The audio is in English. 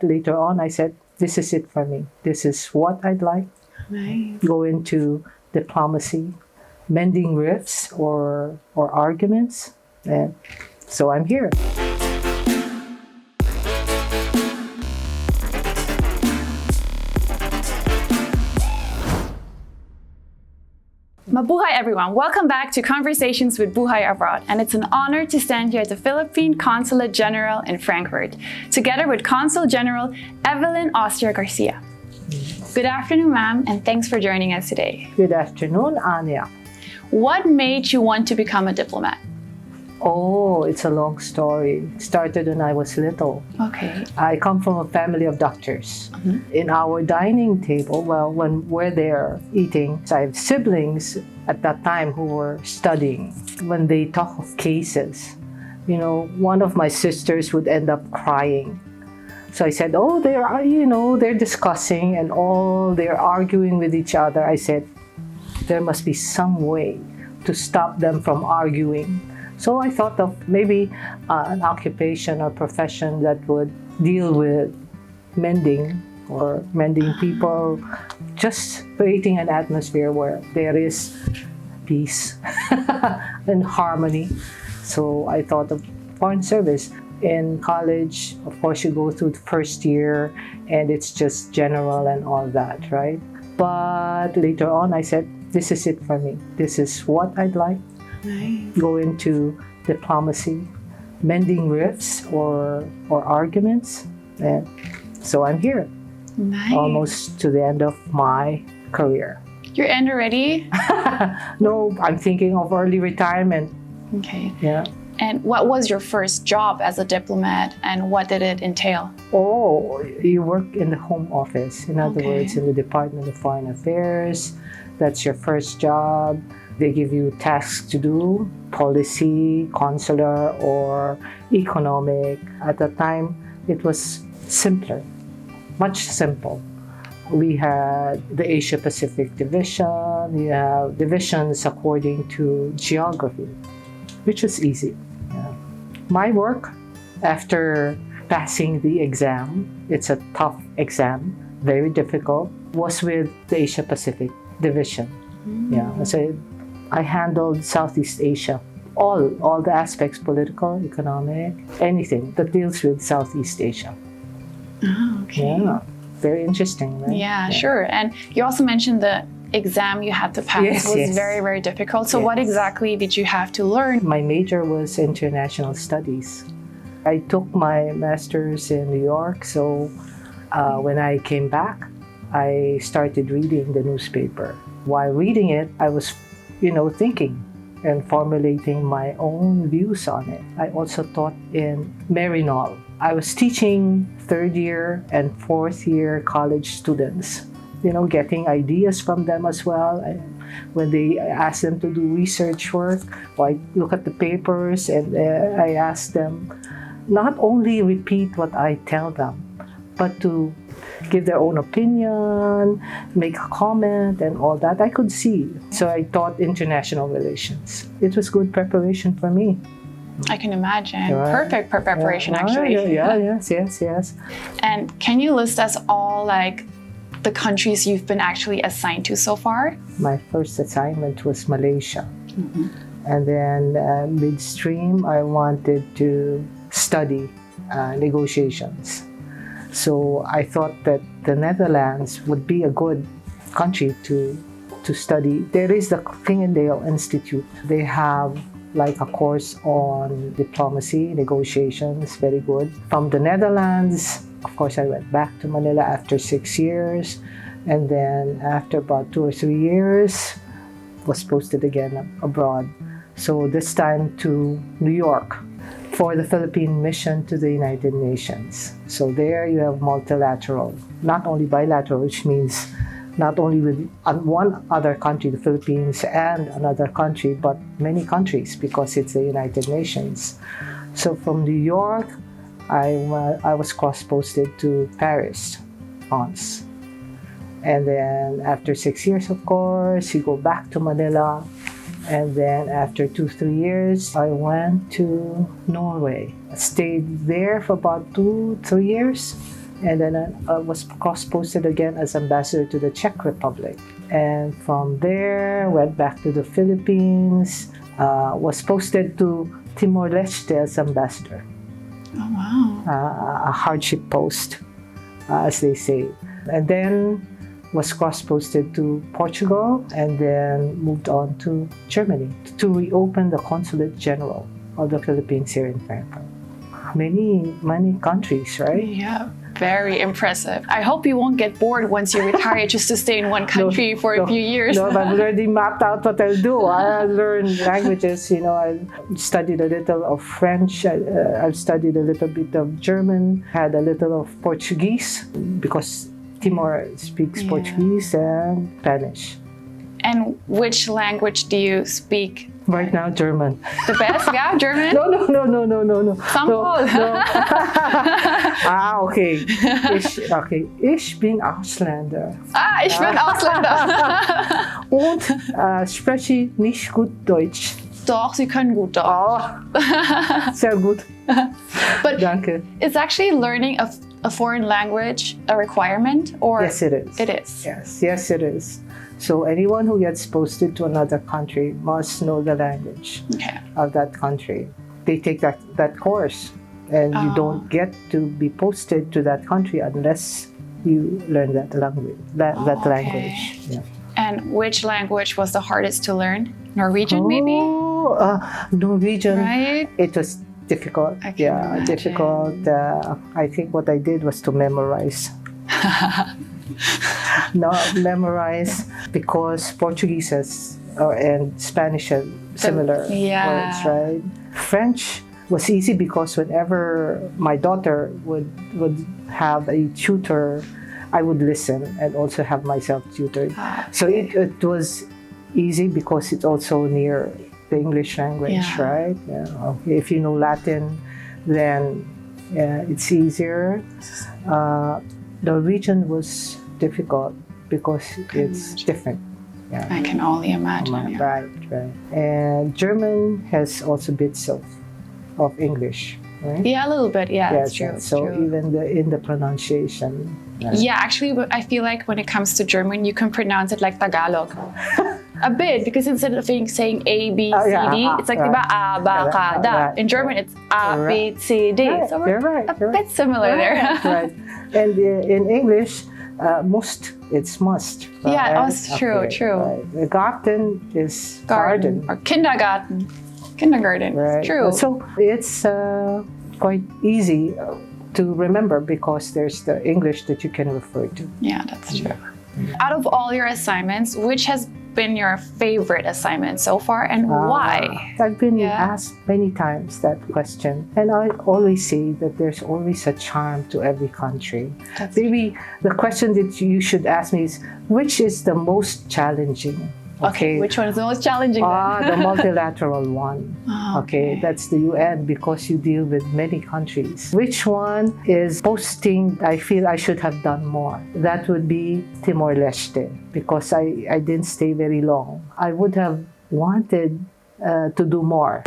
Later on, I said, this is it for me. This is what I'd like. Nice. Go into diplomacy, mending rifts or arguments. And so I'm here. Mabuhay everyone! Welcome back to Conversations with Buhay Abroad, and it's an honor to stand here at the Philippine Consulate General in Frankfurt, together with Consul General Evelyn Austria-Garcia. Good afternoon, ma'am, and thanks for joining us today. Good afternoon, Anya. What made you want to become a diplomat? Oh, it's a long story. It started when I was little. Okay. I come from a family of doctors. In our dining table, well, when we're there eating, I have siblings at that time who were studying. When they talk of cases, one of my sisters would end up crying. So I said, oh, they're discussing and they're arguing with each other. I said, there must be some way to stop them from arguing. So I thought of maybe an occupation or profession that would deal with mending people, just creating an atmosphere where there is peace and harmony. So I thought of foreign service. In college, of course, you go through the first year and it's just general and all that, right? But later on, I said, this is it for me. This is what I'd like. Nice. Go into diplomacy, mending rifts or arguments. And so I'm here. Nice. Almost to the end of my career. You're end already? No, I'm thinking of early retirement. Okay. Yeah. And what was your first job as a diplomat, and what did it entail? Oh, you work in the Home Office. In other Okay. words, in the Department of Foreign Affairs. That's your first job. They give you tasks to do, policy, consular, or economic. At the time, it was simpler, much simple. We had the Asia Pacific Division. You have divisions according to geography, which was easy. Yeah. My work, after passing the exam, it's a tough exam, very difficult, was with the Asia Pacific Division. Yeah, so I handled Southeast Asia, all the aspects, political, economic, anything that deals with Southeast Asia. Oh, okay. Yeah, very interesting, right? Yeah, sure. And you also mentioned the exam you had to pass was very, very difficult. So what exactly did you have to learn? My major was international studies. I took my master's in New York, so when I came back, I started reading the newspaper. While reading it, I was, thinking and formulating my own views on it. I also taught in Marinol. I was teaching third year and fourth year college students, getting ideas from them as well. When they ask them to do research work, I look at the papers and I ask them not only repeat what I tell them, but to give their own opinion, make a comment, and all that. I could see. So I taught international relations. It was good preparation for me. I can imagine. Right. Perfect preparation, actually. Yes. And can you list us all, the countries you've been actually assigned to so far? My first assignment was Malaysia. And then midstream, I wanted to study negotiations. So I thought that the Netherlands would be a good country to study. There is the Fingendale Institute. They have a course on diplomacy, negotiations, very good. From the Netherlands, of course, I went back to Manila after 6 years. And then after about 2 or 3 years, was posted again abroad. So this time to New York for the Philippine mission to the United Nations. So there you have multilateral, not only bilateral, which means not only with one other country, the Philippines, and another country, but many countries, because it's the United Nations. So from New York, I was cross-posted to Paris, France. And then after 6 years, of course, you go back to Manila. And then after 2-3 years, I went to Norway. I stayed there for about 2-3 years. And then I was cross-posted again as ambassador to the Czech Republic. And from there, went back to the Philippines, was posted to Timor-Leste as ambassador. Oh, wow. A hardship post, as they say. And then was cross-posted to Portugal and then moved on to Germany to reopen the Consulate General of the Philippines here in Frankfurt. Many countries, right? Yeah, very impressive. I hope you won't get bored once you retire just to stay in one country for a few years. No, I've already mapped out what I'll do. I learned languages, I studied a little of French, I've studied a little bit of German, had a little of Portuguese, because Timor speaks Portuguese and Spanish. And which language do you speak? Right now, German. The best? Yeah, German? No. Sample. No. Okay. Ich bin Ausländer. Ich bin Ausländer. Und spreche nicht gut Deutsch. Doch, Sie können gut Deutsch. Oh, sehr gut. But Danke. is actually learning a foreign language a requirement? Or Yes, it is. It is. Yes, it is. So anyone who gets posted to another country must know the language of that country. They take that course, and you don't get to be posted to that country unless you learn that language. Language. Yeah. And which language was the hardest to learn? Norwegian, maybe? Norwegian. Right? It was difficult. I can imagine. Difficult. I think what I did was to memorize. Memorize, because Portuguese and Spanish have similar words, right? French was easy because whenever my daughter would have a tutor, I would listen and also have myself tutored. So it was easy because it's also near the English language, right? Yeah. Okay. If you know Latin, then it's easier. Norwegian was difficult because it's different. Yeah. I can only imagine. Right. And German has also bits of English, right? Yeah, a little bit. Yeah, that's true. So even in the pronunciation. Right? Yeah, actually, I feel like when it comes to German, you can pronounce it like Tagalog. A bit, because instead of saying A, B, C, D, it's like diba, A, ba, ka, da. In German, it's A, B, C, D. So we're a bit similar there. Right. And in English, it's must. Right? Yeah, it's true. Right. Garten is garden. Or kindergarten. Kindergarten, right. It's true. So it's quite easy to remember because there's the English that you can refer to. Yeah, that's true. Out of all your assignments, which has been your favorite assignment so far, and why? I've been asked many times that question, and I always say that there's always a charm to every country. Maybe the question that you should ask me is, which is the most challenging? Okay, which one is the most challenging? The multilateral one. Okay, that's the UN, because you deal with many countries. Which one is posting I feel I should have done more? That would be Timor-Leste, because I didn't stay very long. I would have wanted to do more.